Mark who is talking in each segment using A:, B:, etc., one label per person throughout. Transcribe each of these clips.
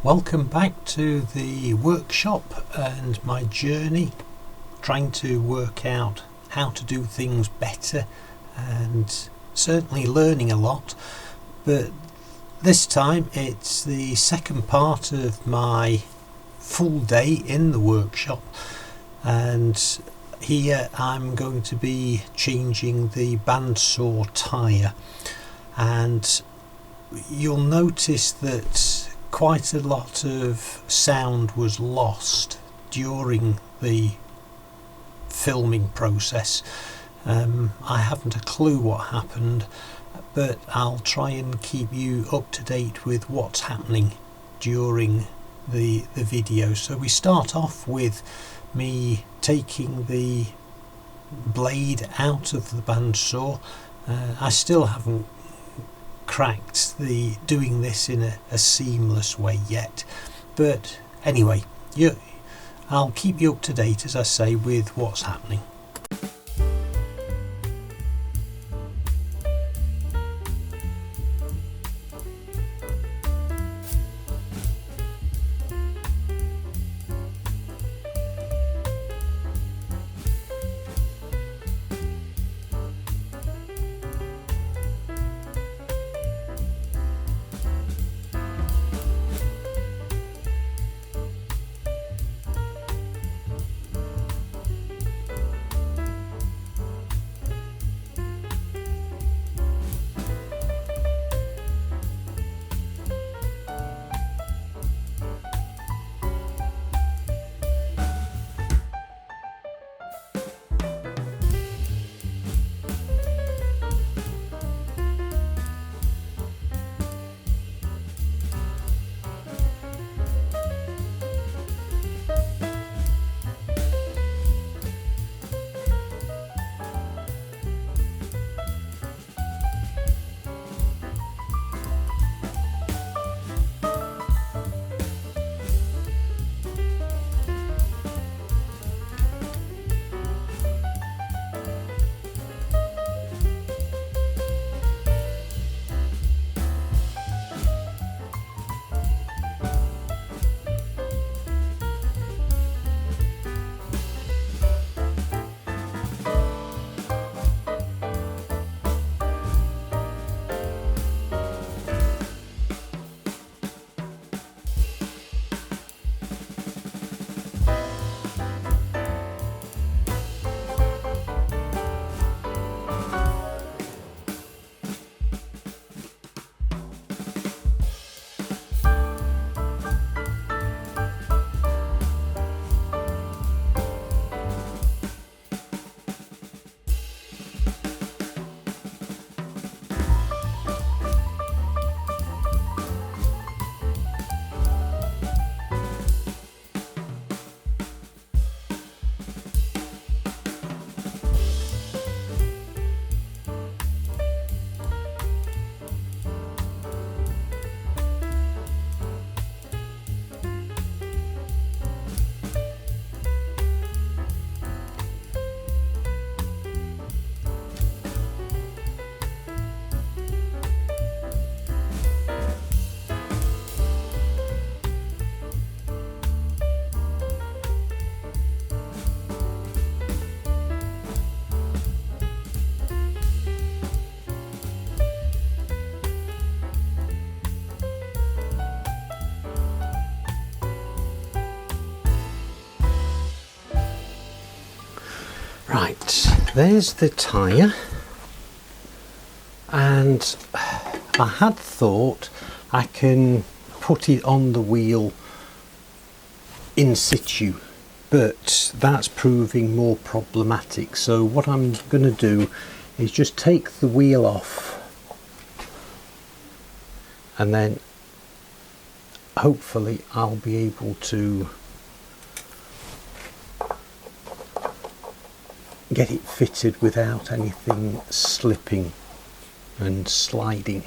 A: Welcome back to the workshop and my journey trying to work out how to do things better, and certainly learning a lot. But this time it's the second part of my full day in the workshop, and here I'm going to be changing the bandsaw tyre, and you'll notice that quite a lot of sound was lost during the filming process. I haven't a clue what happened, but I'll try and keep you up to date with what's happening during the video. So we start off with me taking the blade out of the bandsaw. I still haven't cracked doing this in a seamless way yet, but anyway, I'll keep you up to date, as I say, with what's happening. Right, there's the tyre, and I had thought I can put it on the wheel in situ, but that's proving more problematic. So what I'm going to do is just take the wheel off, and then hopefully I'll be able to get it fitted without anything slipping and sliding.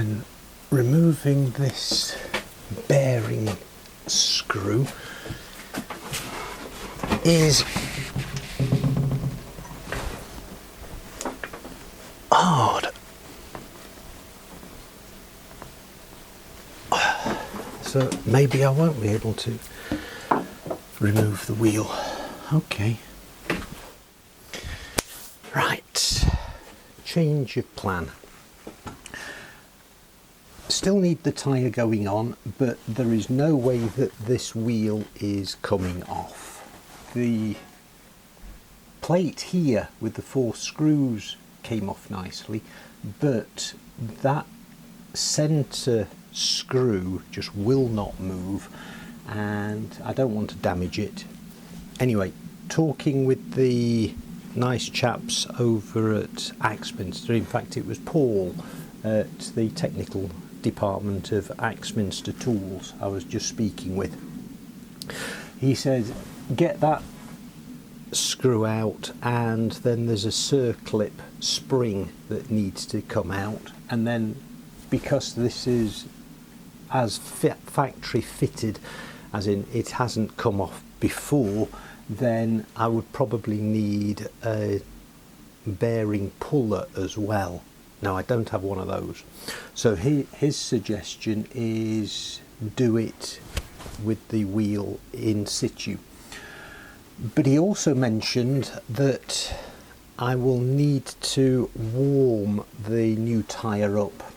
A: And removing this bearing screw is hard. So maybe I won't be able to remove the wheel. Okay. Right. Change of plan. Still need the tyre going on, but there is no way that this wheel is coming off. The plate here with the 4 screws came off nicely, but that centre screw just will not move, and I don't want to damage it. Anyway, talking with the nice chaps over at Axminster, in fact it was Paul at the technical department of Axminster Tools I was just speaking with. He said get that screw out, and then there's a circlip spring that needs to come out, and then because this is as factory fitted, as in it hasn't come off before, then I would probably need a bearing puller as well. Now I don't have one of those, so his suggestion is do it with the wheel in situ. But he also mentioned that I will need to warm the new tyre up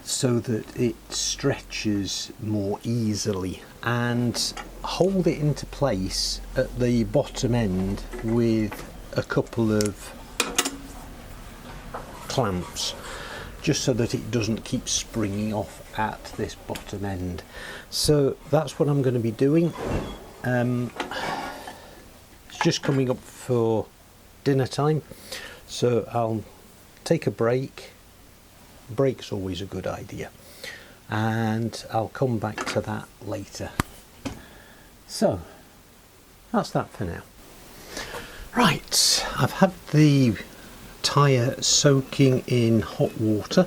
A: so that it stretches more easily, and hold it into place at the bottom end with a couple of clamps, just so that it doesn't keep springing off at this bottom end. So that's what I'm going to be doing. It's just coming up for dinner time, so I'll take a break. Break's always a good idea, and I'll come back to that later. So that's that for now. Right, I've had the tyre soaking in hot water,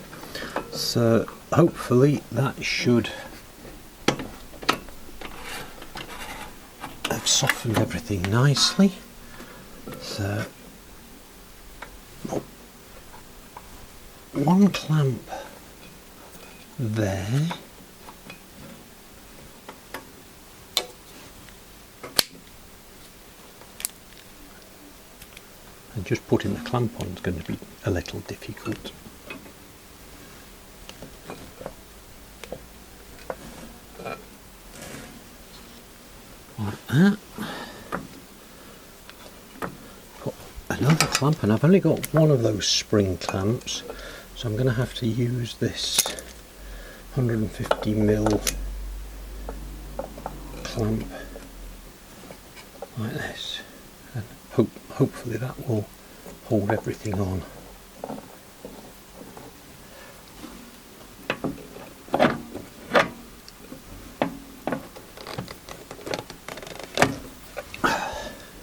A: so hopefully that should have softened everything nicely. So one clamp there, and just putting the clamp on is going to be a little difficult. Like that. Got another clamp, and I've only got one of those spring clamps, so I'm going to have to use this 150mm clamp like this, and hopefully that will hold everything on.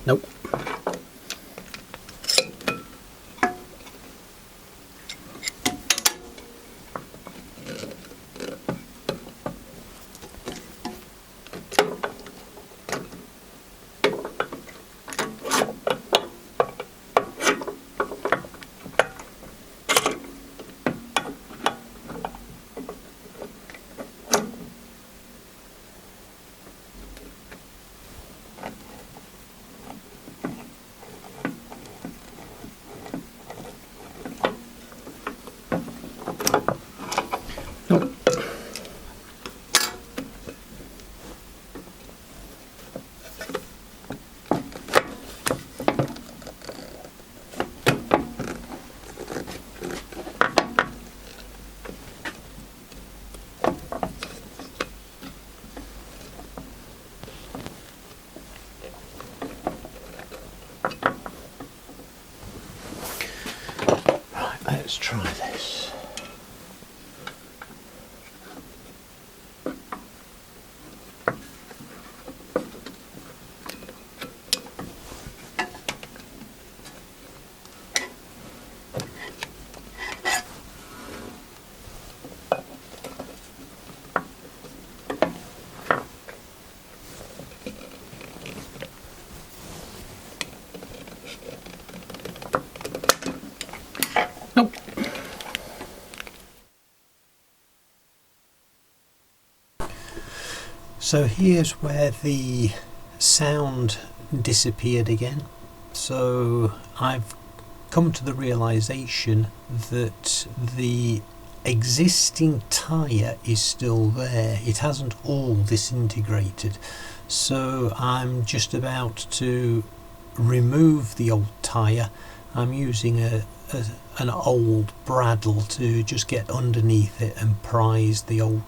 A: Nope. Let's try this. So here's where the sound disappeared again. So I've come to the realization that the existing tyre is still there. It hasn't all disintegrated. So I'm just about to remove the old tyre. I'm using an old Bradle to just get underneath it and prise the old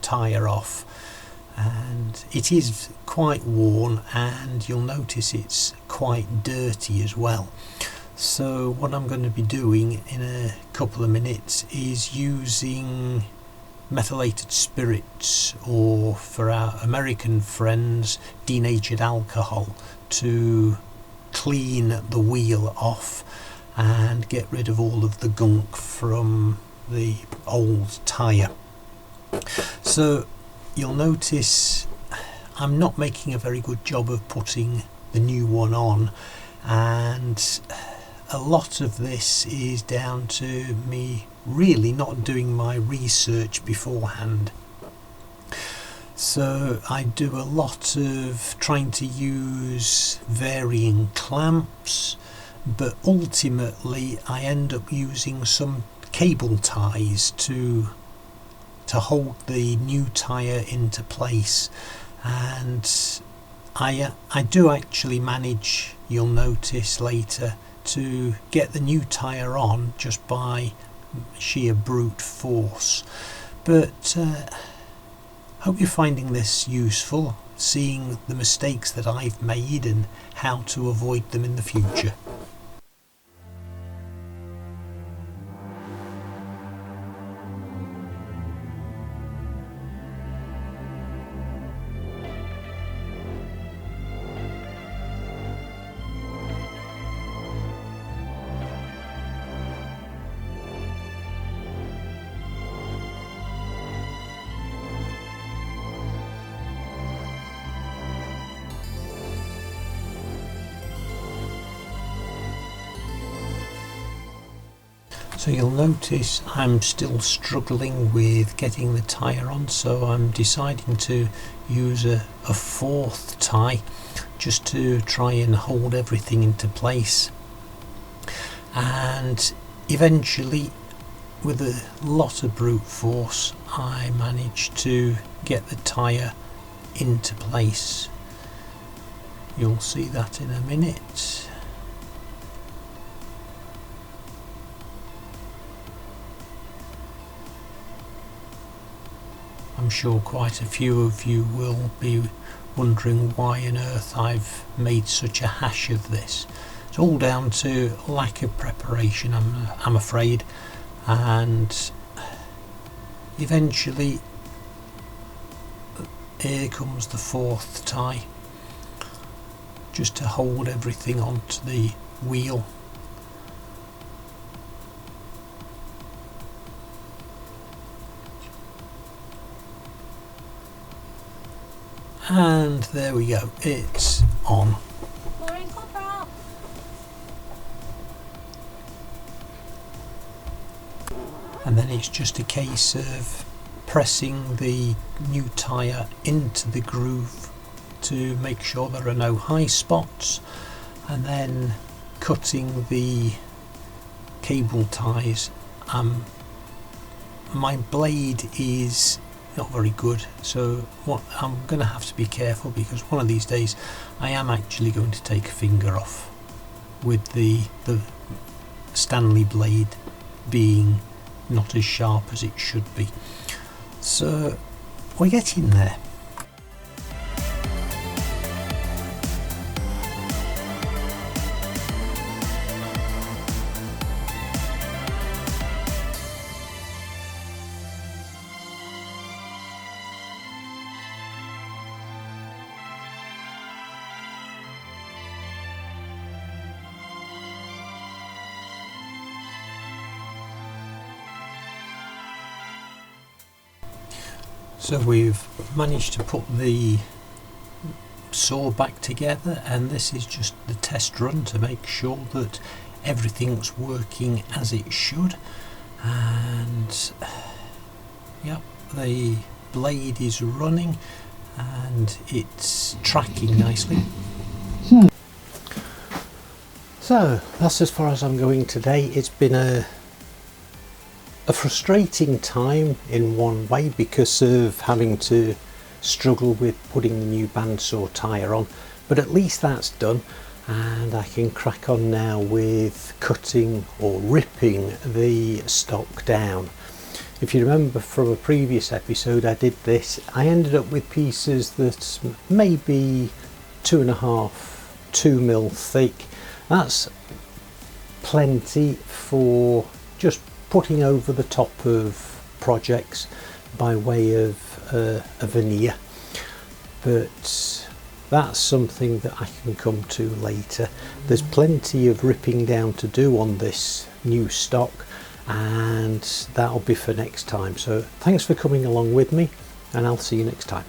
A: tyre off. And it is quite worn, and you'll notice it's quite dirty as well. So what I'm going to be doing in a couple of minutes is using methylated spirits, or for our American friends, denatured alcohol, to clean the wheel off and get rid of all of the gunk from the old tyre. So you'll notice I'm not making a very good job of putting the new one on, and a lot of this is down to me really not doing my research beforehand. So I do a lot of trying to use varying clamps, but ultimately I end up using some cable ties to hold the new tyre into place. And I do actually manage, you'll notice later, to get the new tyre on just by sheer brute force. But hope you're finding this useful, seeing the mistakes that I've made and how to avoid them in the future. So you'll notice I'm still struggling with getting the tyre on, so I'm deciding to use a fourth tie just to try and hold everything into place. And eventually, with a lot of brute force, I managed to get the tyre into place. You'll see that in a minute. I'm sure quite a few of you will be wondering why on earth I've made such a hash of this. It's all down to lack of preparation, I'm afraid, and eventually here comes the fourth tie, just to hold everything onto the wheel. And there we go, it's on. And then it's just a case of pressing the new tyre into the groove to make sure there are no high spots, and then cutting the cable ties. My blade is not very good, so what I'm going to have to be careful, because one of these days I am actually going to take a finger off, with the Stanley blade being not as sharp as it should be. So we're getting there. So we've managed to put the saw back together, and this is just the test run to make sure that everything's working as it should. And yep, the blade is running, and it's tracking nicely. So that's as far as I'm going today. It's been a frustrating time in one way because of having to struggle with putting the new Bandsaw tyre on, but at least that's done, and I can crack on now with cutting or ripping the stock down. If you remember from a previous episode, I did this. I ended up with pieces that maybe 2 mil thick. That's plenty for just putting over the top of projects by way of a veneer, but that's something that I can come to later. There's plenty of ripping down to do on this new stock, and that'll be for next time. So thanks for coming along with me, and I'll see you next time.